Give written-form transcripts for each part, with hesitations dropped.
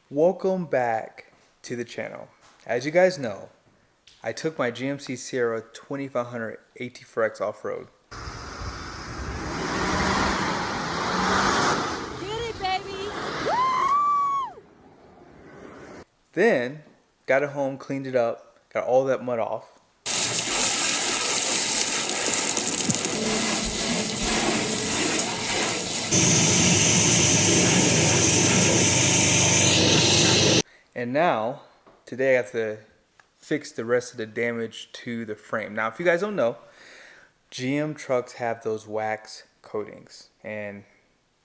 Welcome back to the channel. As you guys know, I took my GMC Sierra 2500 AT4X off-road. Get it, baby! Woo! Then, got it home, cleaned it up, got all that mud off. And now, today I have to fix the rest of the damage to the frame. Now, if you guys don't know, GM trucks have those wax coatings, and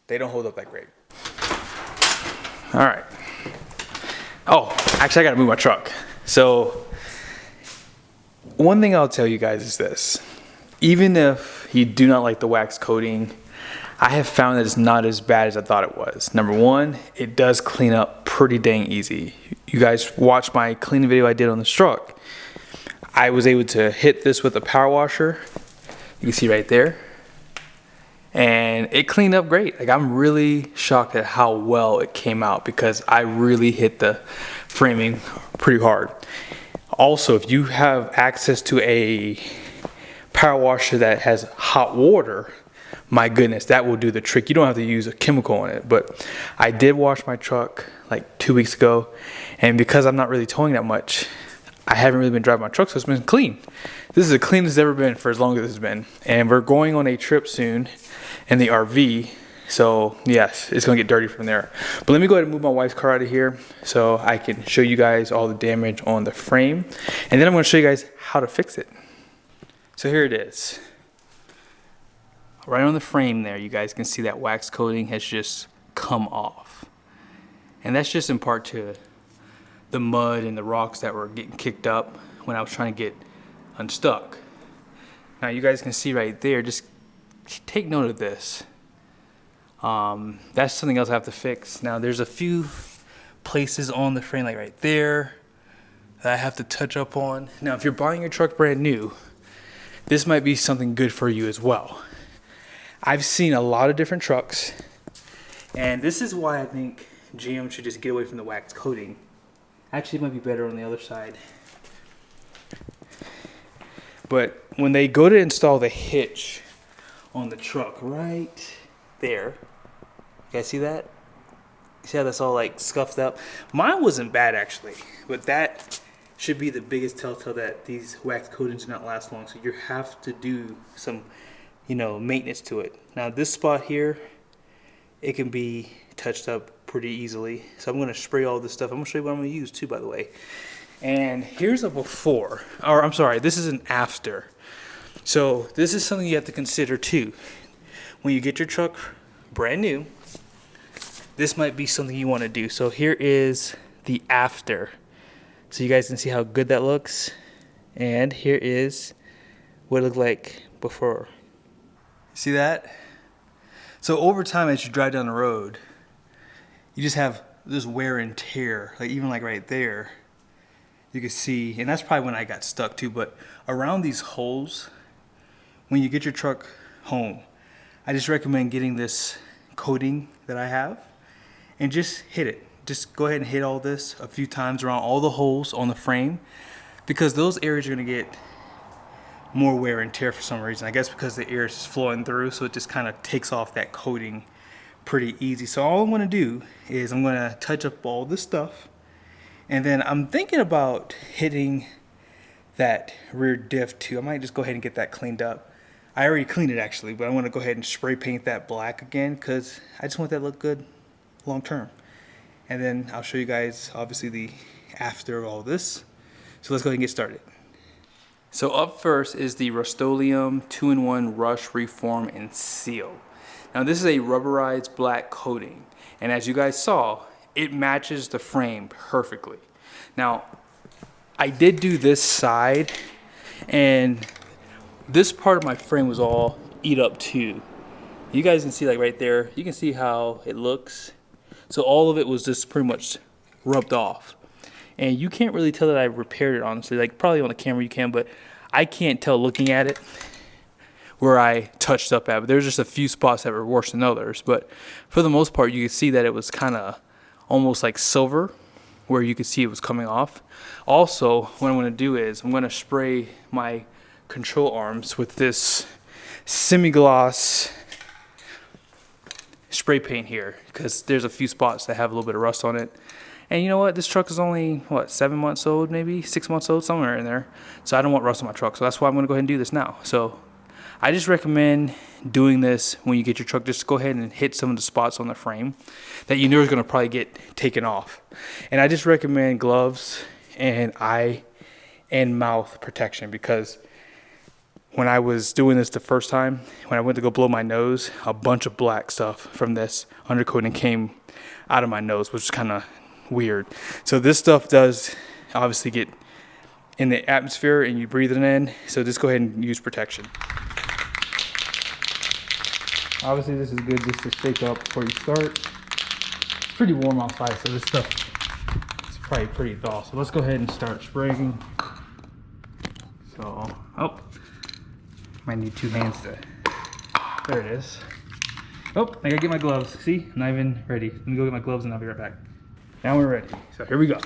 they don't hold up that great. All right. Oh, actually, I gotta move my truck. So, one thing I'll tell you guys is this. Even if you do not like the wax coating, I have found that it's not as bad as I thought it was. Number one, it does clean up pretty dang easy. You guys watched my cleaning video I did on this truck. I was able to hit this with a power washer. You can see right there. And it cleaned up great. Like, I'm really shocked at how well it came out because I really hit the framing pretty hard. Also, if you have access to a power washer that has hot water, my goodness, that will do the trick. You don't have to use a chemical on it, but I did wash my truck like 2 weeks ago, and because I'm not really towing that much, I haven't really been driving my truck, so it's been clean. This is the cleanest it's ever been for as long as it's been, and we're going on a trip soon in the RV, so yes, it's gonna get dirty from there. But let me go ahead and move my wife's car out of here so I can show you guys all the damage on the frame, and then I'm gonna show you guys how to fix it. So here it is. Right on the frame there, you guys can see that wax coating has just come off. And that's just in part to the mud and the rocks that were getting kicked up when I was trying to get unstuck. Now you guys can see right there, just take note of this. That's something else I have to fix. Now there's a few places on the frame, like right there, that I have to touch up on. Now if you're buying your truck brand new, this might be something good for you as well. I've seen a lot of different trucks, and this is why I think GM should just get away from the wax coating. Actually, it might be better on the other side. But when they go to install the hitch on the truck, right there, you guys see that? See how that's all like scuffed up? Mine wasn't bad actually, but that should be the biggest telltale that these wax coatings do not last long. So you have to do some, maintenance to it. Now this spot here, it can be touched up pretty easily. So I'm gonna spray all this stuff. I'm gonna show you what I'm gonna use too, by the way. And here's a before, or I'm sorry, this is an after. So this is something you have to consider too. When you get your truck brand new, this might be something you wanna do. So here is the after. So you guys can see how good that looks. And here is what it looked like before. See that? So over time, as you drive down the road, you just have this wear and tear. Like even like right there, you can see, and that's probably when I got stuck too, but around these holes, when you get your truck home, I just recommend getting this coating that I have and just hit it. Just go ahead and hit all this a few times around all the holes on the frame, because those areas are gonna get more wear and tear for some reason. I guess because the air is just flowing through, so it just kind of takes off that coating pretty easy. So all I'm gonna do is I'm gonna touch up all this stuff, and then I'm thinking about hitting that rear diff too. I might just go ahead and get that cleaned up. I already cleaned it actually, but I want to go ahead and spray paint that black again because I just want that to look good long term. And then I'll show you guys obviously the after of all this. So let's go ahead and get started. So up first is the Rust-Oleum 2-in-1 Rush, Reform, and Seal. Now this is a rubberized black coating, and as you guys saw, it matches the frame perfectly. Now, I did do this side, and this part of my frame was all eat up too. You guys can see like right there, you can see how it looks. So all of it was just pretty much rubbed off. And you can't really tell that I repaired it, honestly. Like probably on the camera you can, but I can't tell looking at it where I touched up at. But there's just a few spots that were worse than others. But for the most part, you can see that it was kind of almost like silver, where you could see it was coming off. Also, what I'm going to do is I'm going to spray my control arms with this semi-gloss spray paint here, because there's a few spots that have a little bit of rust on it. And you know what, this truck is only what, 7 months old, maybe 6 months old, somewhere in there. So I don't want rust on my truck, so that's why I'm going to go ahead and do this now. So I just recommend doing this when you get your truck. Just go ahead and hit some of the spots on the frame that you know is going to probably get taken off. And I just recommend gloves and eye and mouth protection, because when I was doing this the first time, when I went to go blow my nose, a bunch of black stuff from this undercoating came out of my nose, which is kind of weird. So this stuff does obviously get in the atmosphere and you breathe it in. So just go ahead and use protection. Obviously this is good just to shake up before you start. It's pretty warm outside, so this stuff is probably pretty thaw. So let's go ahead and start spraying. So, oh, might need 2 hands to, there it is. Oh, I gotta get my gloves. See, I'm not even ready. Let me go get my gloves and I'll be right back. Now we're ready. So here we go.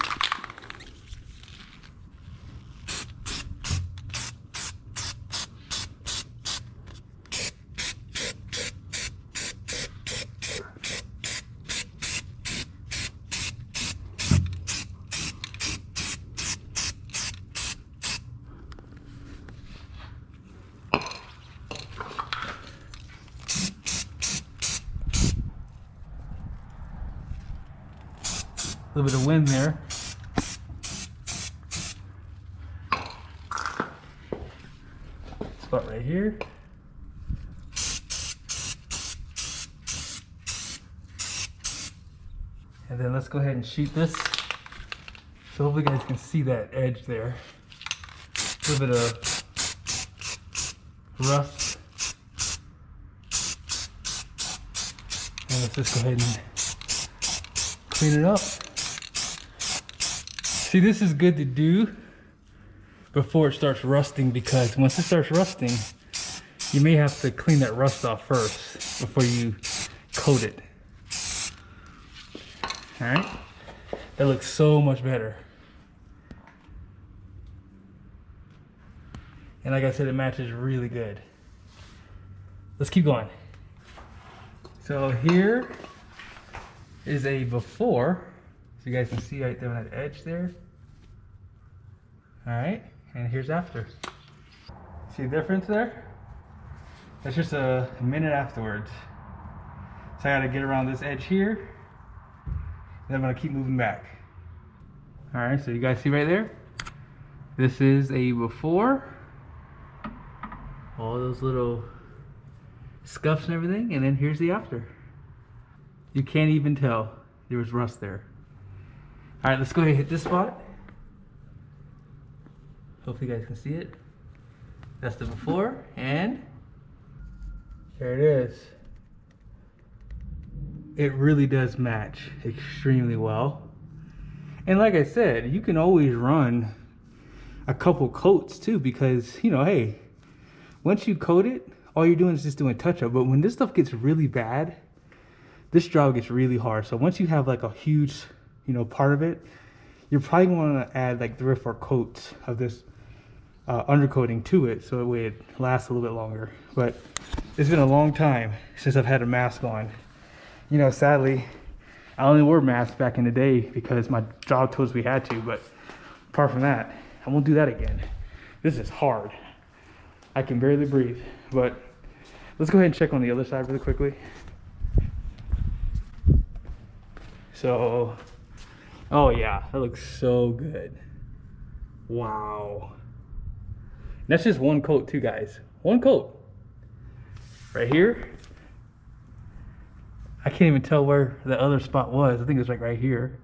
A little bit of wind there. Spot right here. And then let's go ahead and shoot this. So hopefully you guys can see that edge there. A little bit of rust. And let's just go ahead and clean it up. See, this is good to do before it starts rusting, because once it starts rusting, you may have to clean that rust off first before you coat it. All right, that looks so much better. And like I said, it matches really good. Let's keep going. So here is a before. So you guys can see right there on that edge there. All right, and here's after. See the difference there? That's just a minute afterwards. So I gotta get around this edge here, and I'm gonna keep moving back. All right, so you guys see right there? This is a before. All those little scuffs and everything, and then here's the after. You can't even tell there was rust there. All right, let's go ahead and hit this spot. Hopefully you guys can see it. That's the before, and there it is. It really does match extremely well. And like I said, you can always run a couple coats too, because, you know, hey, once you coat it, all you're doing is just doing touch-up. But when this stuff gets really bad, this job gets really hard. So once you have like a huge, you know, part of it, you're probably going to add like 3 or 4 coats of this undercoating to it, so that way it lasts a little bit longer. But it's been a long time since I've had a mask on. You know, sadly, I only wore masks back in the day because my job told us we had to, but apart from that, I won't do that again. This is hard. I can barely breathe. But let's go ahead and check on the other side really quickly. So, oh yeah, that looks so good. Wow. That's just one coat too, guys. One coat. Right here. I can't even tell where the other spot was. I think it was like right here.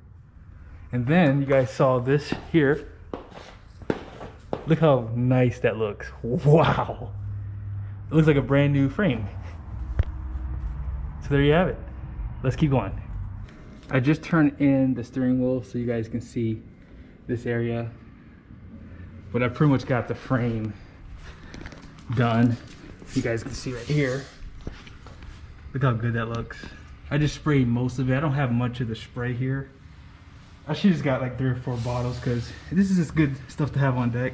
And then you guys saw this here. Look how nice that looks. Wow. It looks like a brand new frame. So there you have it. Let's keep going. I just turned in the steering wheel so you guys can see this area. But I pretty much got the frame done. You guys can see right here. Look how good that looks. I just sprayed most of it. I don't have much of the spray here. I should just got like 3 or 4 bottles because this is just good stuff to have on deck.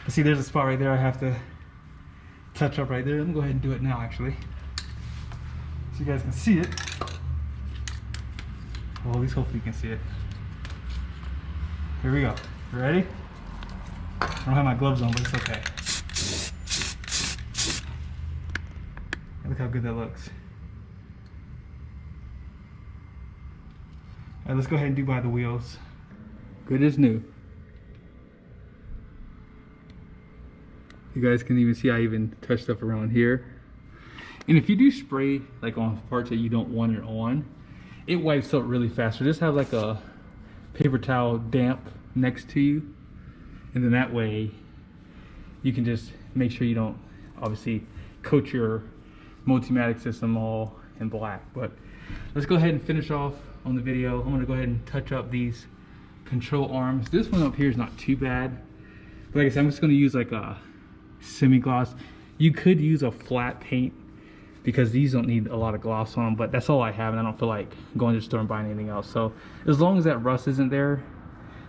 But see, there's a spot right there I have to touch up right there. Let me go ahead and do it now actually, so you guys can see it. Well, at least hopefully you can see it. Here we go. You ready? I don't have my gloves on, but it's okay. Look how good that looks. All right, let's go ahead and do by the wheels. Good as new. You guys can even see I even touched stuff around here. And if you do spray like on parts that you don't want it on, it wipes up really fast. So just have like a paper towel damp next to you, and then that way you can just make sure you don't obviously coat your multimatic system all in black. But let's go ahead and finish off on the video. I'm gonna go ahead and touch up these control arms. This one up here is not too bad, but like I said, I'm just gonna use like a semi-gloss. You could use a flat paint because these don't need a lot of gloss on them, but that's all I have, and I don't feel like going to the store and buying anything else. So as long as that rust isn't there,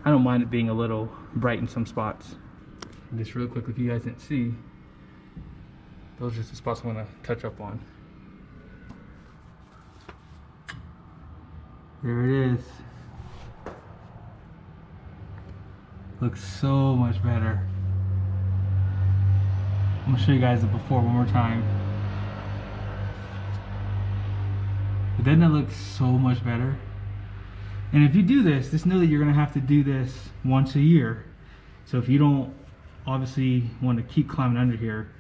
I don't mind it being a little bright in some spots. And just real quick, if you guys didn't see, those are just the spots I'm gonna touch up on. There it is. Looks so much better. I'm gonna show you guys the before one more time. But doesn't it look so much better? And if you do this, just know that you're gonna have to do this once a year. So if you don't obviously want to keep climbing under here,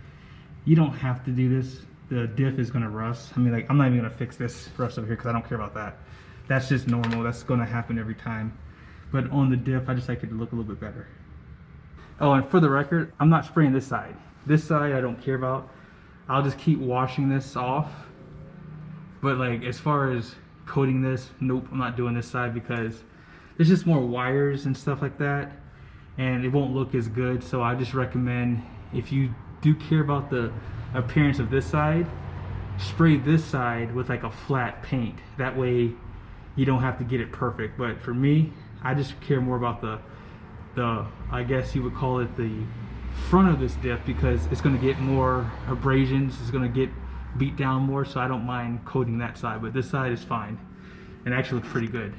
you don't have to do this. The diff is gonna rust. I mean, like, I'm not even gonna fix this rust over here because I don't care about that. That's just normal. That's gonna happen every time. But on the diff, I just like it to look a little bit better. Oh, and for the record, I'm not spraying this side. This side I don't care about. I'll just keep washing this off. But like, as far as coating this, nope, I'm not doing this side because there's just more wires and stuff like that, and it won't look as good. So I just recommend, if you do care about the appearance of this side, spray this side with like a flat paint. That way you don't have to get it perfect. But for me, I just care more about the I guess you would call it the front of this diff, because it's going to get more abrasions, it's going to get beat down more, so I don't mind coating that side. But this side is fine and actually looks pretty good.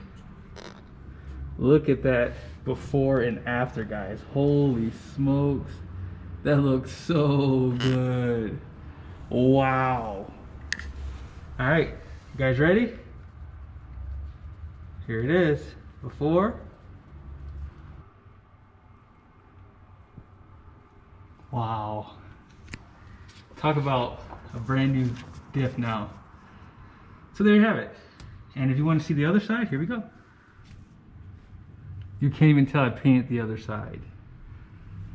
Look at that before and after, guys. Holy smokes, that looks so good. Wow. All right, you guys ready? Here it is, before. Wow. Talk about a brand new diff now. So there you have it. And if you want to see the other side, here we go. You can't even tell I painted the other side.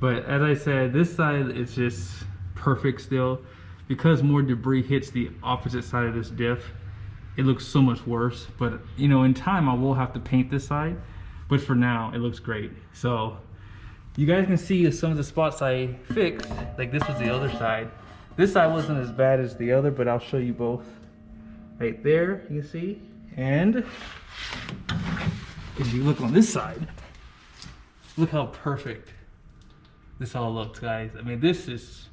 But as I said, this side is just perfect still. Because more debris hits the opposite side of this diff, it looks so much worse. But you know, in time I will have to paint this side. But for now, it looks great. So you guys can see some of the spots I fixed. Like this was the other side. This side wasn't as bad as the other, but I'll show you both. Right there, you can see. And if you look on this side, look how perfect this all looks, guys. I mean, this is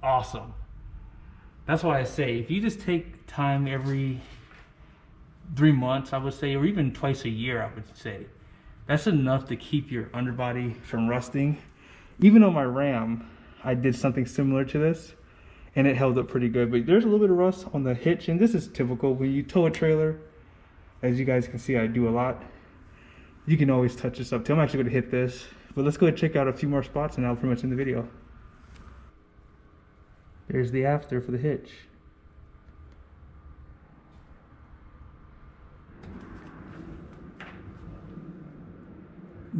awesome. That's why I say, if you just take time every 3 months, I would say, or even twice a year, I would say, that's enough to keep your underbody from rusting. Even on my Ram, I did something similar to this, and it held up pretty good. But there's a little bit of rust on the hitch, and this is typical. When you tow a trailer, as you guys can see, I do a lot. You can always touch this up too. I'm actually going to hit this. But let's go ahead and check out a few more spots, and I'll pretty much end the video. There's the after for the hitch.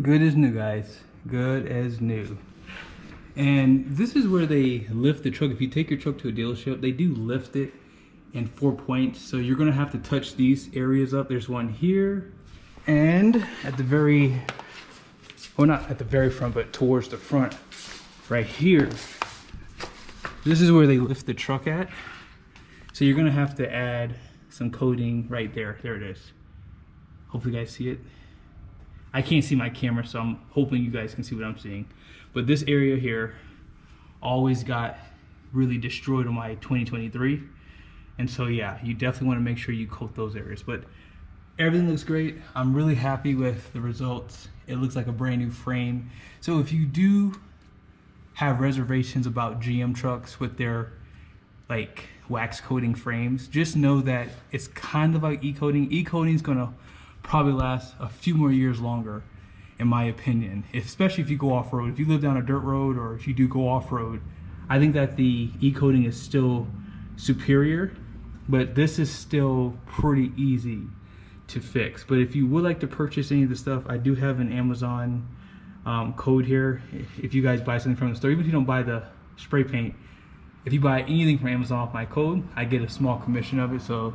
Good as new, guys. Good as new. And this is where they lift the truck. If you take your truck to a dealership, they do lift it in 4 points. So you're gonna have to touch these areas up. There's one here, and at the very, well, not at the very front, but towards the front, right here. This is where they lift the truck at. So you're gonna have to add some coating right there. There it is. Hopefully you guys see it. I can't see my camera, so I'm hoping you guys can see what I'm seeing. But this area here always got really destroyed on my 2023. And so yeah, you definitely want to make sure you coat those areas. But everything looks great. I'm really happy with the results. It looks like a brand new frame. So if you do have reservations about GM trucks with their like wax coating frames, just know that it's kind of like e-coating. E-coating is gonna probably last a few more years longer, in my opinion, especially if you go off-road. If you live down a dirt road or if you do go off-road, I think that the e-coating is still superior, but this is still pretty easy to fix. But if you would like to purchase any of the stuff, I do have an Amazon code here. If you guys buy something from the store, even if you don't buy the spray paint, if you buy anything from Amazon with my code, I get a small commission of it. So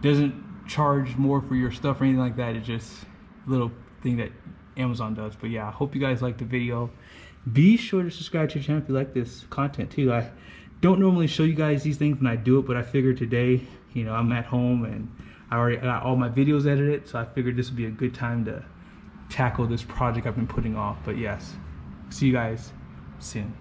it doesn't charge more for your stuff or anything like that. It's just a little thing that Amazon does. But yeah, I hope you guys liked the video. Be sure to subscribe to the channel if you like this content too. I don't normally show you guys these things when I do it, but I figured today, you know, I'm at home and I already got all my videos edited, so I figured this would be a good time to tackle this project I've been putting off. But yes, see you guys soon.